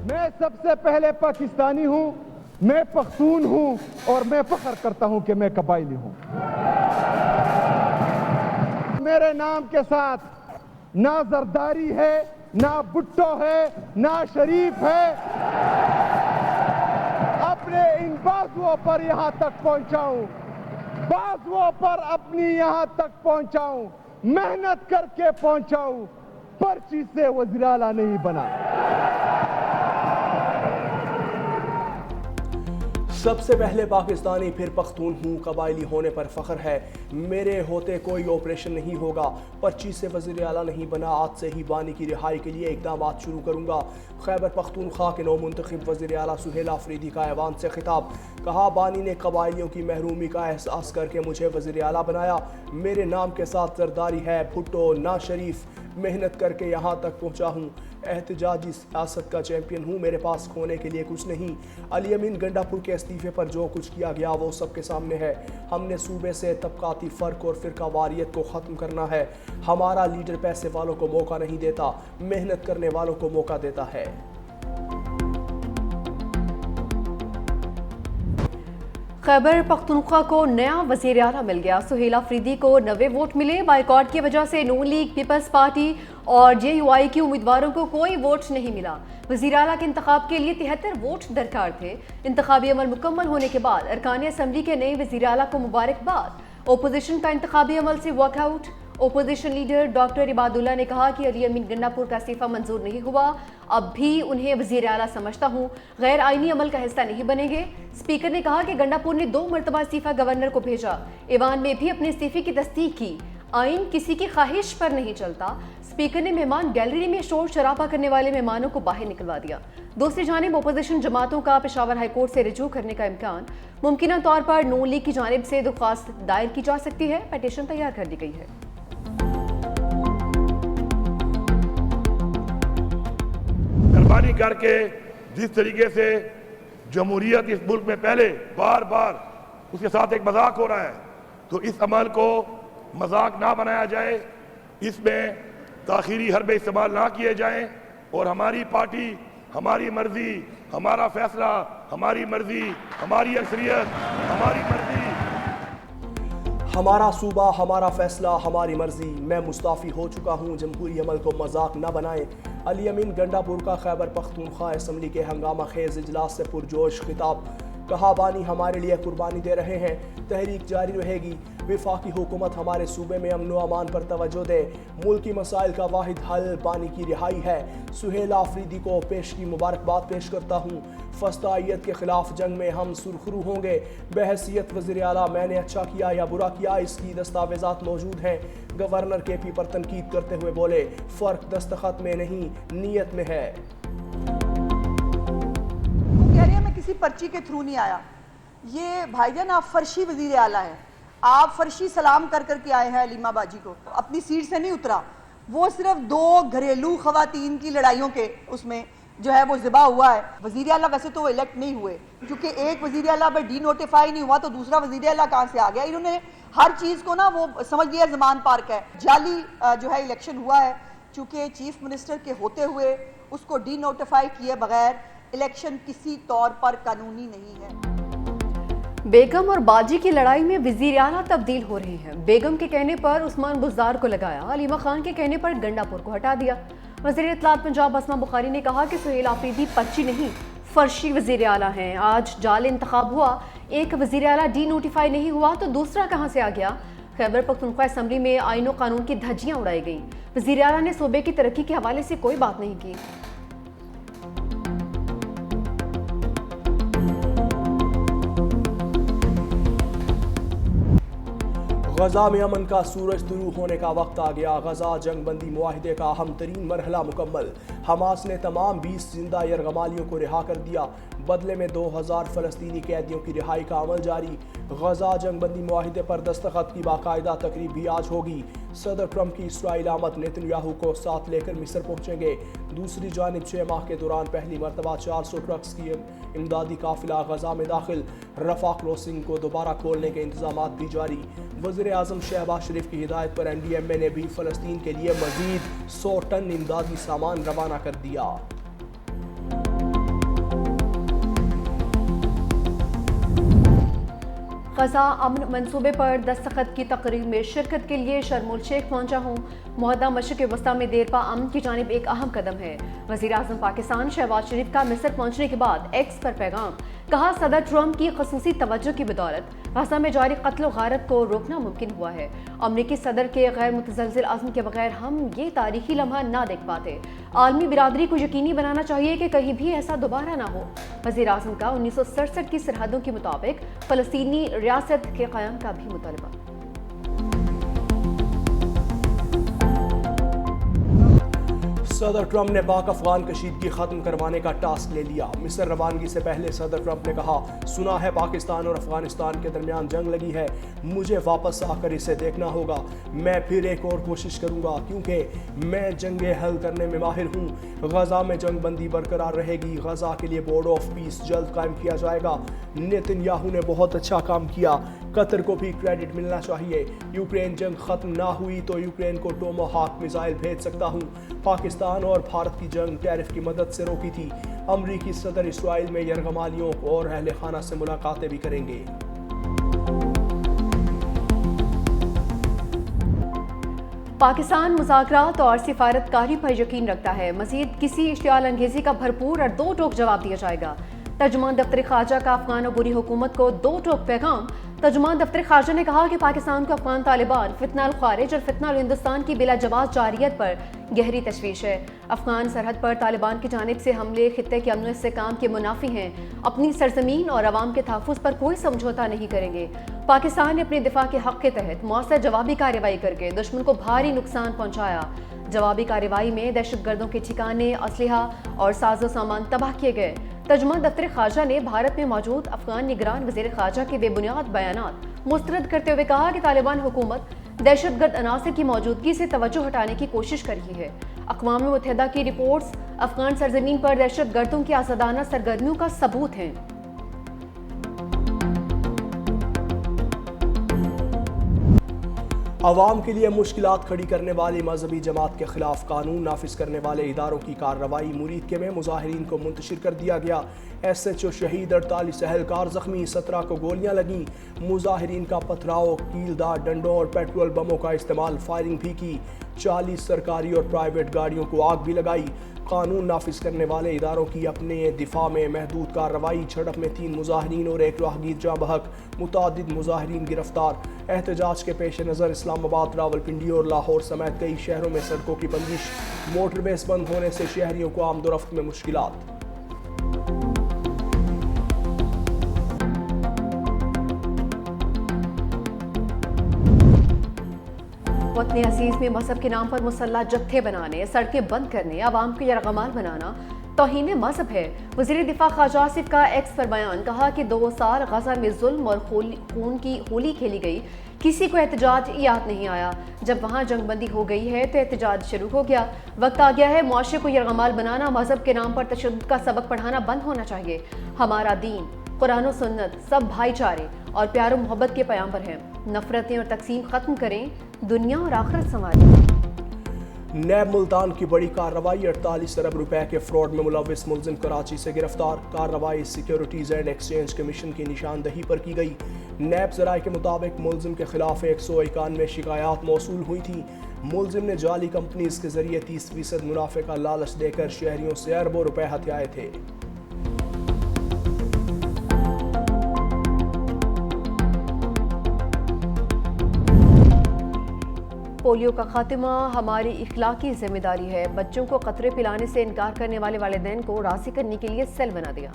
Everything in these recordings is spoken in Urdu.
میں سب سے پہلے پاکستانی ہوں، میں پختون ہوں اور میں فخر کرتا ہوں کہ میں قبائلی ہوں۔ میرے نام کے ساتھ نہ زرداری ہے، نہ بھٹو ہے، نہ شریف ہے۔ اپنے ان بازوؤں پر یہاں تک پہنچاؤں، بازوؤں پر اپنی یہاں تک پہنچاؤں، محنت کر کے پہنچاؤں، پرچی سے وزیر اعلیٰ نہیں بنا۔ سب سے پہلے پاکستانی پھر پختون ہوں، قبائلی ہونے پر فخر ہے، میرے ہوتے کوئی آپریشن نہیں ہوگا، پرچی سے وزیر اعلیٰ نہیں بنا، آج سے ہی بانی کی رہائی کے لیے اقدامات شروع کروں گا۔ خیبر پختونخوا کے نو منتخب وزیر اعلیٰ سہیل آفریدی کا ایوان سے خطاب، کہا بانی نے قبائلیوں کی محرومی کا احساس کر کے مجھے وزیر اعلیٰ بنایا، میرے نام کے ساتھ زرداری ہے، بھٹو نہ شریف، محنت کر کے یہاں تک پہنچا ہوں، احتجاجی سیاست کا چیمپئن ہوں، میرے پاس کھونے کے لیے کچھ نہیں۔ علی امین گنڈا پور کے استعفے پر جو کچھ کیا گیا وہ سب کے سامنے ہے، ہم نے صوبے سے طبقاتی فرق اور فرقہ واریت کو ختم کرنا ہے، ہمارا لیڈر پیسے والوں کو موقع نہیں دیتا، محنت کرنے والوں کو موقع دیتا ہے۔ خیبر پختونخوا کو نیا وزیر اعلیٰ مل گیا، سہیل آفریدی کو 90 ووٹ ملے، بائیکاٹ کی وجہ سے نون لیگ، پیپلز پارٹی اور جے یو آئی کے امیدواروں کو کوئی ووٹ نہیں ملا۔ وزیر اعلیٰ کے انتخاب کے لیے 73 ووٹ درکار تھے۔ انتخابی عمل مکمل ہونے کے بعد ارکان اسمبلی کے نئے وزیر اعلیٰ کو مبارکباد۔ اپوزیشن کا انتخابی عمل سے walk out. Opposition leader doctor عباد اللہ نے کہا کہ علی امین گنڈا پور کا استعفیٰ منظور نہیں ہوا، اب بھی انہیں وزیر اعلیٰ سمجھتا ہوں، غیر آئینی عمل کا حصہ نہیں بنیں گے۔ اسپیکر نے کہا کہ گنڈا پور نے 2 مرتبہ استعفیٰ گورنر کو بھیجا، ایوان میں بھی اپنے استعفے کی تصدیق کی، آئین کسی کی خواہش پر نہیں چلتا۔ اسپیکر نے مہمان گیلری میں شور شرابہ کرنے والے مہمانوں کو باہر نکلوا دیا۔ دوسری جانب اپوزیشن جماعتوں کا پشاور ہائی کورٹ سے رجوع کرنے کا امکان، ممکنہ طور پر نون لیگ کی جانب سے درخواست دائر کی جا سکتی ہے، پیٹیشن تیار کر دی گئی ہے۔ مہربانی کر کے جس طریقے سے جمہوریت اس ملک میں پہلے بار بار اس کے ساتھ ایک مذاق ہو رہا ہے، تو اس عمل کو مذاق نہ بنایا جائے، اس میں تاخیری حربے استعمال نہ کیے جائیں، اور ہماری پارٹی، ہماری مرضی، ہمارا فیصلہ، ہماری مرضی، ہماری اکثریت، ہماری مرضی، ہمارا صوبہ، ہمارا فیصلہ، ہماری مرضی، میں مستعفی ہو چکا ہوں، جمہوری عمل کو مذاق نہ بنائیں۔ علی امین گنڈا پور کا خیبر پختونخوا اسمبلی کے ہنگامہ خیز اجلاس سے پرجوش خطاب، کہا بانی ہمارے لیے قربانی دے رہے ہیں، تحریک جاری رہے گی، وفاقی حکومت ہمارے صوبے میں امن و امان پر توجہ دے، ملکی مسائل کا واحد حل بانی کی رہائی ہے، سہیل آفریدی کو پیشگی مبارکباد پیش کرتا ہوں، فسطائیت کے خلاف جنگ میں ہم سرخرو ہوں گے، بحیثیت وزیر اعلیٰ میں نے اچھا کیا یا برا کیا اس کی دستاویزات موجود ہیں، گورنر کے پی پر تنقید کرتے ہوئے بولے فرق دستخط میں نہیں نیت میں ہے۔ کسی پرچی کے تھرو نہیں آیا، یہ بھائی جان آپ فرشی وزیر اعلیٰ ہیں، آپ فرشی سلام کر کے آئے ہیں علیمہ باجی کو، اپنی سیٹ سے نہیں اترا، وہ صرف 2 گھریلو خواتین کی لڑائیوں کے اس میں جو ہے وہ ذبح ہوا ہے۔ وزیر اعلیٰ ویسے تو وہ الیکٹ نہیں ہوئے، کیونکہ ایک وزیر اعلیٰ پر ڈی نوٹیفائی نہیں ہوا تو دوسرا وزیر اعلیٰ کہاں سے آ گیا، انہوں نے ہر چیز کو نا وہ سمجھ لیا زمان پارک ہے، جعلی جو ہے الیکشن ہوا ہے، چونکہ چیف منسٹر کے ہوتے ہوئے اس کو ڈی نوٹیفائی کیے بغیر الیکشن کسی طور پر قانونی نہیں ہے۔ بیگم اور باجی کی لڑائی میں وزیر اعلیٰ تبدیل ہو رہے ہیں، بیگم کے کہنے پر عثمان بزدار کو لگایا، علیمہ خان کے کہنے پر گنڈا پور کو ہٹا دیا۔ وزیر اطلاعات پنجاب اسما بخاری نے کہا کہ سہیل آفریدی پرچی نہیں فرشی وزیر اعلیٰ ہیں، آج جعلی انتخاب ہوا، ایک وزیر اعلیٰ ڈی نوٹیفائی نہیں ہوا تو دوسرا کہاں سے آ گیا۔ خیبر پختونخوا اسمبلی میں آئین و قانون کی دھجیاں اڑائی گئیں، وزیر اعلیٰ نے صوبے کی ترقی کے حوالے سے کوئی بات نہیں کی۔ غزہ میں امن کا سورج طلوع ہونے کا وقت آ گیا، غزہ جنگ بندی معاہدے کا اہم ترین مرحلہ مکمل، حماس نے تمام 20 زندہ یرغمالیوں کو رہا کر دیا، بدلے میں 2000 فلسطینی قیدیوں کی رہائی کا عمل جاری، غزہ جنگ بندی معاہدے پر دستخط کی باقاعدہ تقریب بھی آج ہوگی، صدر ٹرمپ کی اسرائیل آمد نیتن یاہو کو ساتھ لے کر مصر پہنچیں گے، دوسری جانب 6 ماہ کے دوران پہلی مرتبہ 400 ٹرکس کی امدادی قافلہ غزہ میں داخل، رفح کراسنگ کو دوبارہ کھولنے کے انتظامات بھی جاری، وزیر اعظم شہباز شریف کی ہدایت پر NDMA نے بھی فلسطین کے لیے مزید 100 ٹن امدادی سامان روانہ کر دیا۔ غزہ امن منصوبے پر دستخط کی تقریب میں شرکت کے لیے شرم الشیخ پہنچا ہوں. معاہدہ مشرق وسطیٰ میں دیرپا امن کی جانب ایک اہم قدم ہے. وزیر اعظم پاکستان شہباز شریف کا مصر پہنچنے کے بعد ایکس پر پیغام. کہا صدر ٹرمپ کی خصوصی توجہ کی بدولت غزہ میں جاری قتل و غارت کو روکنا ممکن ہوا ہے. امریکی صدر کے غیر متزلزل عزم کے بغیر ہم یہ تاریخی لمحہ نہ دیکھ پاتے. عالمی برادری کو یقینی بنانا چاہیے کہ کہیں بھی ایسا دوبارہ نہ ہو. وزیر اعظم کا 1967 کی سرحدوں کے مطابق فلسطینی ریاست کے قیام کا بھی مطالبہ. صدر ٹرمپ نے پاک افغان کشیدگی ختم کروانے کا ٹاسک لے لیا. مصر روانگی سے پہلے صدر ٹرمپ نے کہا سنا ہے پاکستان اور افغانستان کے درمیان جنگ لگی ہے, مجھے واپس آ کر اسے دیکھنا ہوگا. میں پھر ایک اور کوشش کروں گا کیونکہ میں جنگیں حل کرنے میں ماہر ہوں. غزہ میں جنگ بندی برقرار رہے گی. غزہ کے لیے بورڈ آف پیس جلد قائم کیا جائے گا. نیتن یاہو نے بہت اچھا کام کیا, قطر کو بھی کریڈٹ ملنا چاہیے. یوکرین جنگ ختم نہ ہوئی تو یوکرین کو ٹوماہاک میزائل بھیج سکتا ہوں. پاکستان اور بھارت کی جنگ ٹیرف کی مدد سے روکی تھی. امریکی صدر اسرائیل میں یرغمالیوں اور اہل خانہ سے ملاقاتیں بھی کریں گے. پاکستان مذاکرات اور سفارت کاری پر یقین رکھتا ہے. مزید کسی اشتعال انگیزی کا بھرپور اور دو ٹوک جواب دیا جائے گا. ترجمان دفتر خارجہ کا افغان عبوری حکومت کو دو ٹوک پیغام. ترجمان دفتر خارجہ نے کہا کہ پاکستان کو افغان طالبان, فتنہ الخارج اور فتنہ الہندوستان کی بلا جواز جارحیت پر گہری تشویش ہے. افغان سرحد پر طالبان کی جانب سے حملے خطے کے امن و استحکام کے منافی ہیں. اپنی سرزمین اور عوام کے تحفظ پر کوئی سمجھوتا نہیں کریں گے. پاکستان نے اپنے دفاع کے حق کے تحت مؤثر جوابی کارروائی کر کے دشمن کو بھاری نقصان پہنچایا. جوابی کارروائی میں دہشت گردوں کے ٹھکانے, اسلحہ اور ساز و سامان تباہ کیے گئے. ترجمان دفتر خارجہ نے بھارت میں موجود افغان نگران وزیر خارجہ کے بے بنیاد بیانات مسترد کرتے ہوئے کہا کہ طالبان حکومت دہشت گرد عناصر کی موجودگی سے توجہ ہٹانے کی کوشش کر رہی ہے. اقوام متحدہ کی رپورٹس افغان سرزمین پر دہشت گردوں کی آزادانہ سرگرمیوں کا ثبوت ہیں. عوام کے لیے مشکلات کھڑی کرنے والی مذہبی جماعت کے خلاف قانون نافذ کرنے والے اداروں کی کارروائی. مرید میں مظاہرین کو منتشر کر دیا گیا. ایس ایچ او شہید, 48 اہلکار زخمی, 17 کو گولیاں لگیں. مظاہرین کا پتھراؤ, کیلدار ڈنڈوں اور پیٹرول بموں کا استعمال, فائرنگ بھی کی. 40 سرکاری اور پرائیویٹ گاڑیوں کو آگ بھی لگائی. قانون نافذ کرنے والے اداروں کی اپنے دفاع میں محدود کارروائی. جھڑپ میں 3 مظاہرین اور 1 راہگیر جاں بحق, متعدد مظاہرین گرفتار. احتجاج کے پیش نظر اسلام آباد, راولپنڈی اور لاہور سمیت کئی شہروں میں سڑکوں کی بندش. موٹر ویز بند ہونے سے شہریوں کو آمد و رفت میں مشکلات. وطن عزیز میں مذہب کے نام پر مسلح جتھے بنانے, سڑکیں بند کرنے, عوام کو یرغمال بنانا توہین مذہب ہے. وزیر دفاع خارجہ آصف کا ایکس پر بیان. کہا کہ 2 سال غزہ میں ظلم اور خون کی ہولی کھیلی گئی, کسی کو احتجاج یاد نہیں آیا. جب وہاں جنگ بندی ہو گئی ہے تو احتجاج شروع ہو گیا. وقت آ گیا ہے معاشرے کو یرغمال بنانا, مذہب کے نام پر تشدد کا سبق پڑھانا بند ہونا چاہیے. ہمارا دین, قرآن و سنت سب بھائی چارے اور پیار و محبت کے پیغام پر ہیں. نفرتیں اور تقسیم ختم کریں, دنیا اور آخرت سنواریں. نیب ملتان کی بڑی کارروائی. 48 ارب روپے کے فراڈ میں ملوث ملزم کراچی سے گرفتار. کارروائی سیکیورٹیز اینڈ ایکسچینج کمیشن کی نشاندہی پر کی گئی. نیب ذرائع کے مطابق ملزم کے خلاف 191 شکایات موصول ہوئی تھیں. ملزم نے جعلی کمپنیز کے ذریعے 30% منافع کا لالچ دے کر شہریوں سے اربوں روپے ہتھیائے تھے. پولیو کا خاتمہ ہماری اخلاقی ذمہ داری ہے. بچوں کو قطرے پلانے سے انکار کرنے والے والدین کو راضی کرنے کے لیے سیل بنا دیا.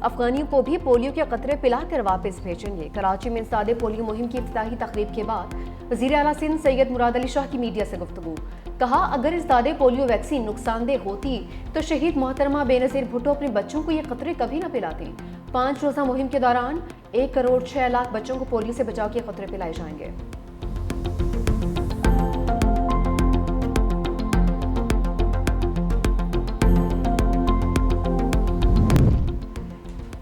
افغانیوں کو بھی پولیو کے قطرے پلا کر واپس بھیجیں گے. کراچی میں انسداد پولیو مہم کی افتتاحی تقریب کے بعد وزیر اعلیٰ سندھ سید مراد علی شاہ کی میڈیا سے گفتگو. کہا اگر انسداد پولیو ویکسین نقصان دہ ہوتی تو شہید محترمہ بے نظیر بھٹو اپنے بچوں کو یہ قطرے کبھی نہ پلاتی. 5 روزہ مہم کے دوران 1 کروڑ 6 لاکھ بچوں کو پولیو سے بچاؤ کے قطرے پلائے جائیں گے.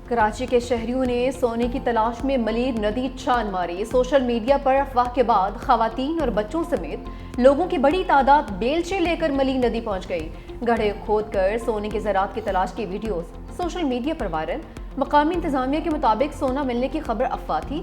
کراچی کے شہریوں نے سونے کی تلاش میں ملیر ندی چھان ماری. سوشل میڈیا پر افواہ کے بعد خواتین اور بچوں سمیت لوگوں کی بڑی تعداد بیلچے لے کر ملیر ندی پہنچ گئی. گڑھے کھود کر سونے کے زراعت کی تلاش کی ویڈیوز سوشل میڈیا پر وائرل. مقامی انتظامیہ کے مطابق سونا ملنے کی خبر افواہ تھی.